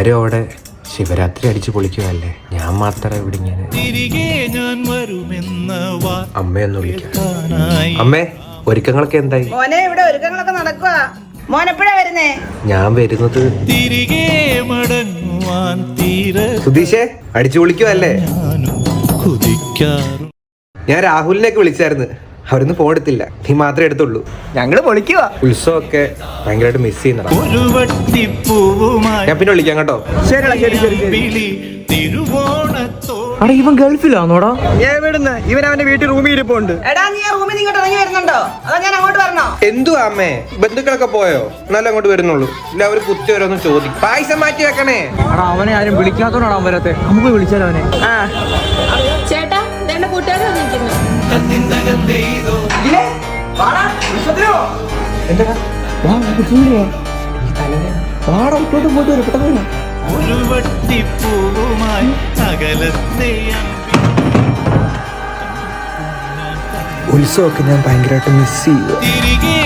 എല്ലാരും അവിടെ ശിവരാത്രി അടിച്ചു പൊളിക്കുവല്ലേ, ഞാൻ മാത്രം ഇവിടെ ഇങ്ങനെ. അമ്മയൊന്ന് വിളിക്കാം. അമ്മേ, ഒരുക്കങ്ങളൊക്കെ എന്തായി? മോനെ, ഇവിടെ ഒരുക്കങ്ങളൊക്കെ നടക്കുക. മോൻ എപ്പോഴാ വരുന്നേ? ഞാൻ വരുന്നത് സുധീഷേ അടിച്ചു പൊളിക്കുവല്ലേ. ഞാൻ രാഹുലിനെയൊക്കെ വിളിച്ചായിരുന്നു, അവരൊന്നും ഫോൺ എടുത്തില്ല. നീ മാത്രമേ എടുത്തുള്ളൂ. ഞങ്ങള് പൊളിക്കുക. ഉത്സവമൊക്കെ ഭയങ്കരമായിട്ട് മിസ് ചെയ്യുന്നതാണ്. ഞാൻ പിന്നെ വിളിക്കാം കേട്ടോ. അടാ, ഇവൻ ഗൾഫിലാണോടാ? ഞാൻ ഇവിടുന്ന് ഇവൻ അവന്റെ വീട്ടിൽ റൂമിൽ ഇരിപ്പുണ്ട്. എടാ, നീ ആ റൂമിൽ ഇങ്ങോട്ട് ഇറങ്ങി വരുന്നുണ്ടോ, അതോ ഞാൻ അങ്ങോട്ട് വരണോ? എന്തുവാ അമ്മേ, ബന്ധുക്കളൊക്കെ പോയോ? എന്നാലും അങ്ങോട്ട് വരുന്നുള്ളൂ. എല്ലാവരും കുത്തി ഓരോന്ന് ചോദിക്കും. പായസം മാറ്റി വെക്കണേ. അടാ, അവനെ ആരും വിളിക്കാത്തോണ്ടാണ് അവൻ വരാത്തെ. നമുക്ക് വിളിച്ചാലോ അവനെ. ചേട്ടാ, രണ്ട് കൂട്ടുകാരെ വന്നിരിക്കുന്നു. ഉത്സവമൊക്കെ ഞാൻ ഭയങ്കരമായിട്ട് മിസ് ചെയ്യുക.